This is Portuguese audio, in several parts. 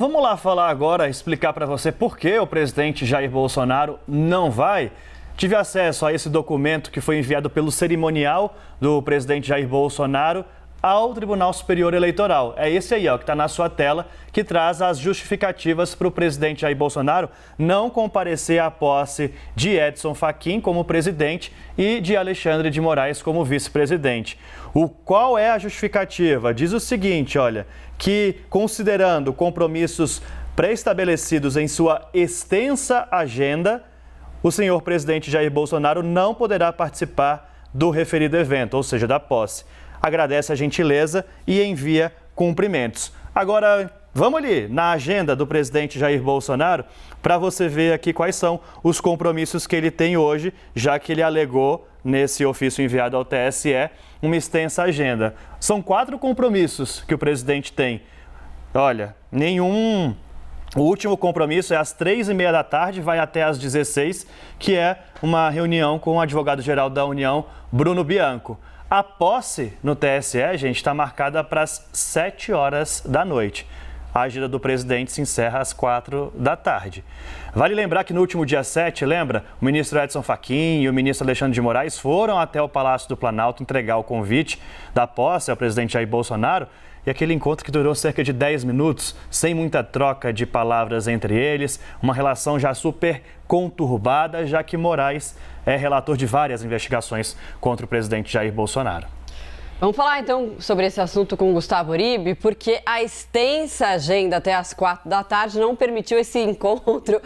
Vamos lá falar agora, explicar para você por que o presidente Jair Bolsonaro não vai. Tive acesso a esse documento que foi enviado pelo cerimonial do presidente Jair Bolsonaro ao Tribunal Superior Eleitoral. É esse aí, ó, que está na sua tela, que traz as justificativas para o presidente Jair Bolsonaro não comparecer à posse de Edson Fachin como presidente e de Alexandre de Moraes como vice-presidente. Qual é a justificativa? Diz o seguinte, olha, que considerando compromissos pré-estabelecidos em sua extensa agenda, o senhor presidente Jair Bolsonaro não poderá participar do referido evento, ou seja, da posse. Agradece a gentileza e envia cumprimentos. Agora, vamos ali na agenda do presidente Jair Bolsonaro para você ver aqui quais são os compromissos que ele tem hoje, já que ele alegou nesse ofício enviado ao TSE uma extensa agenda. São 4 compromissos que o presidente tem. Olha, nenhum... O último compromisso é às 3h30 da tarde, vai até às 16h, que é uma reunião com o advogado-geral da União, Bruno Bianco. A posse no TSE, gente, está marcada para as 7h da noite. A agenda do presidente se encerra às 4 da tarde. Vale lembrar que no último dia 7, lembra? O ministro Edson Fachin e o ministro Alexandre de Moraes foram até o Palácio do Planalto entregar o convite da posse ao presidente Jair Bolsonaro. E aquele encontro que durou cerca de 10 minutos, sem muita troca de palavras entre eles, uma relação já super conturbada, já que Moraes é relator de várias investigações contra o presidente Jair Bolsonaro. Vamos falar então sobre esse assunto com o Gustavo Uribe, porque a extensa agenda até às 4 da tarde não permitiu esse encontro,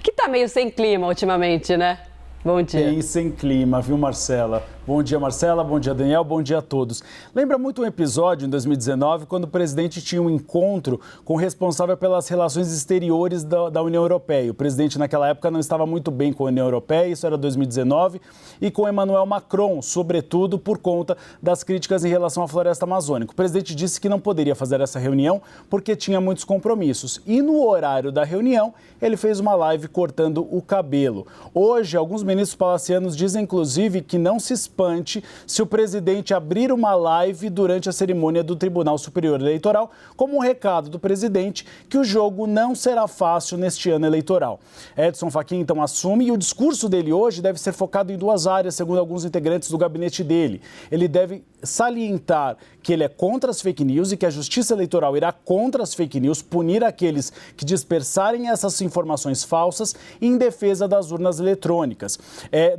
que está meio sem clima ultimamente, né? Bom dia. Bem sem clima, viu, Marcela? Bom dia, Marcela. Bom dia, Daniel. Bom dia a todos. Lembra muito um episódio em 2019, quando o presidente tinha um encontro com o responsável pelas relações exteriores da União Europeia. O presidente, naquela época, não estava muito bem com a União Europeia, isso era 2019, e com Emmanuel Macron, sobretudo por conta das críticas em relação à floresta amazônica. O presidente disse que não poderia fazer essa reunião porque tinha muitos compromissos. E no horário da reunião, ele fez uma live cortando o cabelo. Hoje, alguns ministros palacianos dizem, inclusive, que não se espante se o presidente abrir uma live durante a cerimônia do Tribunal Superior Eleitoral, como um recado do presidente que o jogo não será fácil neste ano eleitoral. Edson Fachin, então, assume, e o discurso dele hoje deve ser focado em 2 áreas, segundo alguns integrantes do gabinete dele. Ele deve salientar que ele é contra as fake news e que a Justiça Eleitoral irá contra as fake news, punir aqueles que dispersarem essas informações falsas em defesa das urnas eletrônicas.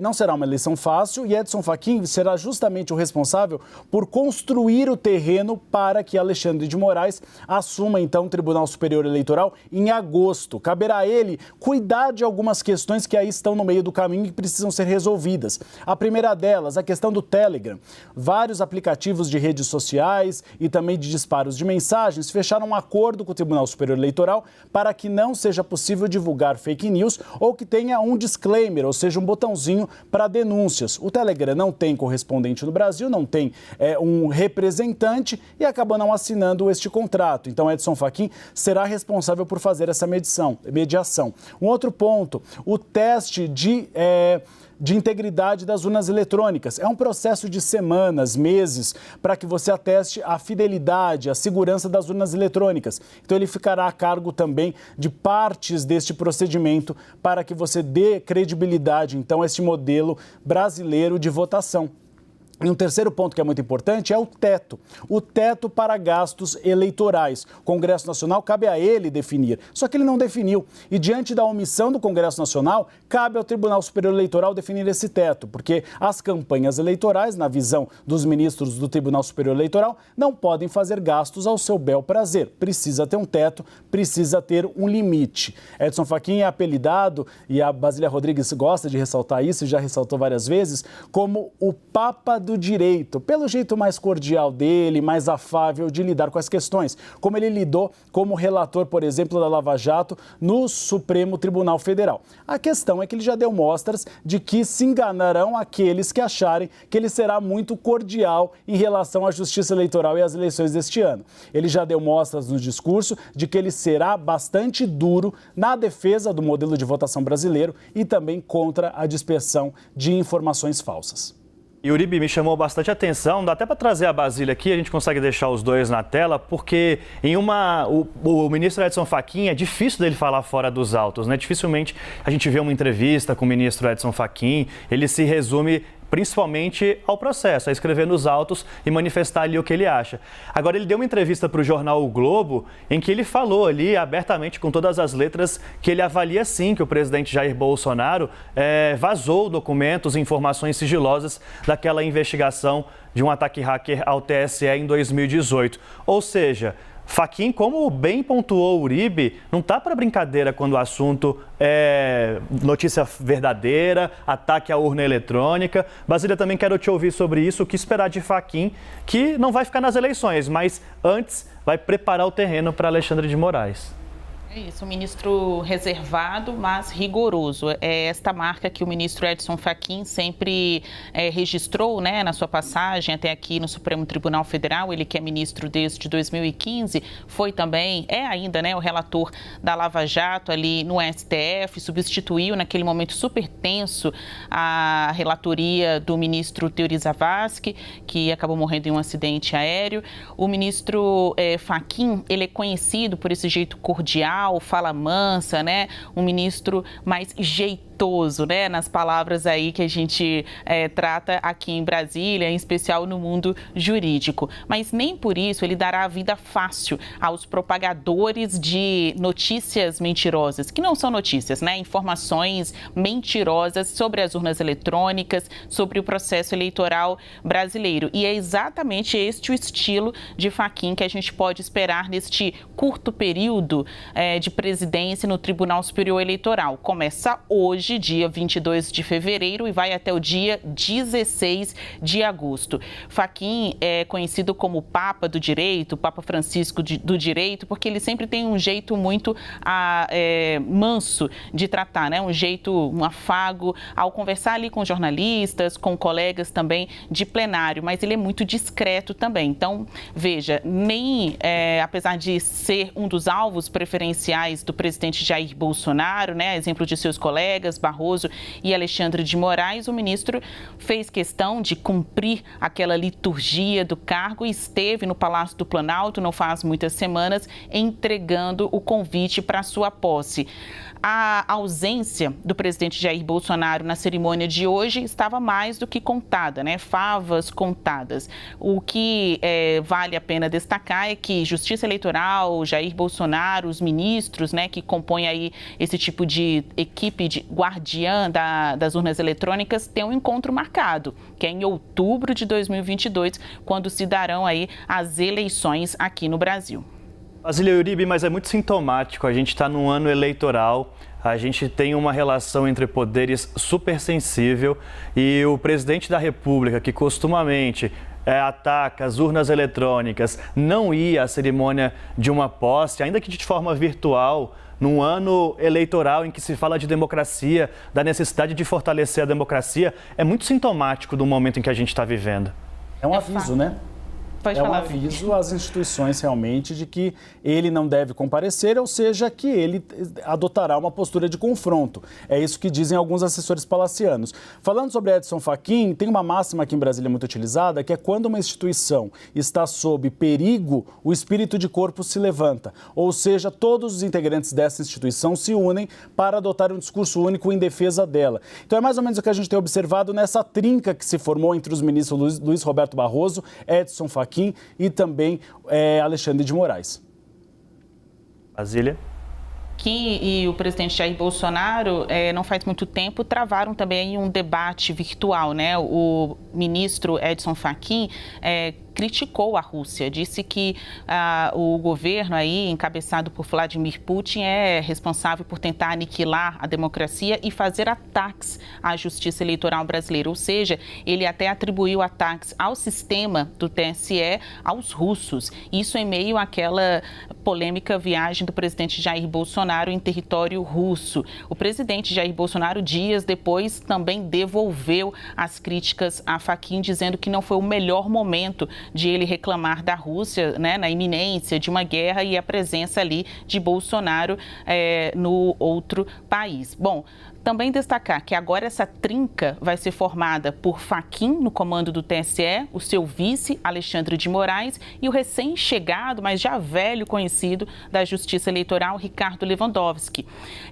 Não será uma eleição fácil e Edson Fachin será justamente o responsável por construir o terreno para que Alexandre de Moraes assuma, então, o Tribunal Superior Eleitoral em agosto. Caberá a ele cuidar de algumas questões que aí estão no meio do caminho e que precisam ser resolvidas. A primeira delas, a questão do Telegram. Vários aplicativos de redes sociais e também de disparos de mensagens fecharam um acordo com o Tribunal Superior Eleitoral para que não seja possível divulgar fake news ou que tenha um disclaimer, ou seja, um botãozinho para denúncias. O Telegram não tem correspondente no Brasil, não tem um representante e acabou não assinando este contrato. Então, Edson Fachin será responsável por fazer essa mediação. Um outro ponto, o teste de integridade das urnas eletrônicas. É um processo de semanas, meses, para que você ateste a fidelidade, a segurança das urnas eletrônicas. Então, ele ficará a cargo também de partes deste procedimento para que você dê credibilidade, então, a este modelo brasileiro de votação. E um terceiro ponto que é muito importante é o teto para gastos eleitorais. O Congresso Nacional cabe a ele definir, só que ele não definiu. E diante da omissão do Congresso Nacional, cabe ao Tribunal Superior Eleitoral definir esse teto, porque as campanhas eleitorais, na visão dos ministros do Tribunal Superior Eleitoral, não podem fazer gastos ao seu bel prazer. Precisa ter um teto, precisa ter um limite. Edson Fachin é apelidado, e a Basília Rodrigues gosta de ressaltar isso, e já ressaltou várias vezes, como o Papa do Direito, pelo jeito mais cordial dele, mais afável de lidar com as questões, como ele lidou como relator, por exemplo, da Lava Jato no Supremo Tribunal Federal. A questão é que ele já deu mostras de que se enganarão aqueles que acharem que ele será muito cordial em relação à Justiça Eleitoral e às eleições deste ano. Ele já deu mostras no discurso de que ele será bastante duro na defesa do modelo de votação brasileiro e também contra a dispersão de informações falsas. E o Uribe me chamou bastante atenção, dá até para trazer a Basília aqui, a gente consegue deixar os dois na tela, porque o ministro Edson Fachin, é difícil dele falar fora dos autos, né? Dificilmente a gente vê uma entrevista com o ministro Edson Fachin, ele se resume principalmente ao processo, a escrever nos autos e manifestar ali o que ele acha. Agora, ele deu uma entrevista para o jornal O Globo, em que ele falou ali abertamente, com todas as letras, que ele avalia sim que o presidente Jair Bolsonaro vazou documentos e informações sigilosas daquela investigação de um ataque hacker ao TSE em 2018. Ou seja, Fachin, como bem pontuou o Uribe, não está para brincadeira quando o assunto é notícia verdadeira, ataque à urna eletrônica. Basília, também quero te ouvir sobre isso, o que esperar de Fachin, que não vai ficar nas eleições, mas antes vai preparar o terreno para Alexandre de Moraes. É isso, um ministro reservado, mas rigoroso. É esta marca que o ministro Edson Fachin sempre registrou, né, na sua passagem até aqui no Supremo Tribunal Federal. Ele que é ministro desde 2015, foi também, ainda, né, o relator da Lava Jato ali no STF, substituiu naquele momento super tenso a relatoria do ministro Teori Zavascki, que acabou morrendo em um acidente aéreo. O ministro Fachin, ele é conhecido por esse jeito cordial, fala mansa, né? Um ministro mais jeitoso, né? Nas palavras aí que a gente trata aqui em Brasília, em especial no mundo jurídico. Mas nem por isso ele dará a vida fácil aos propagadores de notícias mentirosas, que não são notícias, né? Informações mentirosas sobre as urnas eletrônicas, sobre o processo eleitoral brasileiro. E é exatamente este o estilo de Fachin que a gente pode esperar neste curto período de presidência no Tribunal Superior Eleitoral. Começa hoje, dia 22 de fevereiro, e vai até o dia 16 de agosto. Fachin é conhecido como o Papa do Direito, o Papa Francisco do Direito, porque ele sempre tem um jeito muito manso de tratar, né? Um afago ao conversar ali com jornalistas, com colegas também de plenário, mas ele é muito discreto também. Então, veja, apesar de ser um dos alvos preferenciais do presidente Jair Bolsonaro, né, exemplo de seus colegas Barroso e Alexandre de Moraes, o ministro fez questão de cumprir aquela liturgia do cargo e esteve no Palácio do Planalto, não faz muitas semanas, entregando o convite para sua posse. A ausência do presidente Jair Bolsonaro na cerimônia de hoje estava mais do que contada, né? Favas contadas. O que vale a pena destacar é que Justiça Eleitoral, Jair Bolsonaro, os ministros, né, que compõem aí esse tipo de equipe de guardiã das urnas eletrônicas, têm um encontro marcado, que é em outubro de 2022, quando se darão aí as eleições aqui no Brasil. Basília, Uribe, mas é muito sintomático, a gente está num ano eleitoral, a gente tem uma relação entre poderes super sensível e o presidente da República, que costumamente ataca as urnas eletrônicas, não ia à cerimônia de uma posse, ainda que de forma virtual, num ano eleitoral em que se fala de democracia, da necessidade de fortalecer a democracia, é muito sintomático do momento em que a gente está vivendo. É um aviso, né? Pode falar, um aviso às instituições realmente de que ele não deve comparecer, ou seja, que ele adotará uma postura de confronto. É isso que dizem alguns assessores palacianos. Falando sobre Edson Fachin, tem uma máxima aqui em Brasília muito utilizada, que é quando uma instituição está sob perigo, o espírito de corpo se levanta. Ou seja, todos os integrantes dessa instituição se unem para adotar um discurso único em defesa dela. Então é mais ou menos o que a gente tem observado nessa trinca que se formou entre os ministros Luiz Roberto Barroso, Edson Fachin e também Alexandre de Moraes. Basília? E o presidente Jair Bolsonaro, não faz muito tempo, travaram também um debate virtual, né? O ministro Edson Fachin criticou a Rússia, disse que o governo aí, encabeçado por Vladimir Putin, é responsável por tentar aniquilar a democracia e fazer ataques à justiça eleitoral brasileira. Ou seja, ele até atribuiu ataques ao sistema do TSE aos russos. Isso em meio àquela polêmica viagem do presidente Jair Bolsonaro em território russo. O presidente Jair Bolsonaro, dias depois, também devolveu as críticas a Fachin, dizendo que não foi o melhor momento de ele reclamar da Rússia, né, na iminência de uma guerra e a presença ali de Bolsonaro no outro país. Bom, também destacar que agora essa trinca vai ser formada por Fachin no comando do TSE, o seu vice, Alexandre de Moraes, e o recém-chegado, mas já velho conhecido da Justiça Eleitoral, Ricardo Lewandowski.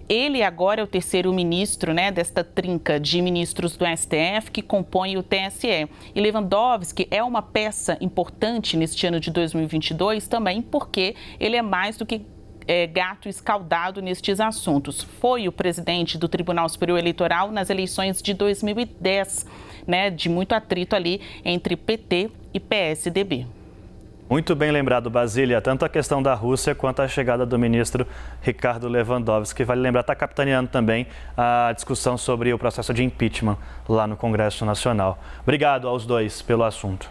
Ele agora é o terceiro ministro, né, desta trinca de ministros do STF que compõe o TSE. E Lewandowski é uma peça importante neste ano de 2022 também porque ele é mais do que gato escaldado nestes assuntos. Foi o presidente do Tribunal Superior Eleitoral nas eleições de 2010, né, de muito atrito ali entre PT e PSDB. Muito bem lembrado, Basília, tanto a questão da Rússia quanto a chegada do ministro Ricardo Lewandowski. Vale lembrar, está capitaneando também a discussão sobre o processo de impeachment lá no Congresso Nacional. Obrigado aos dois pelo assunto.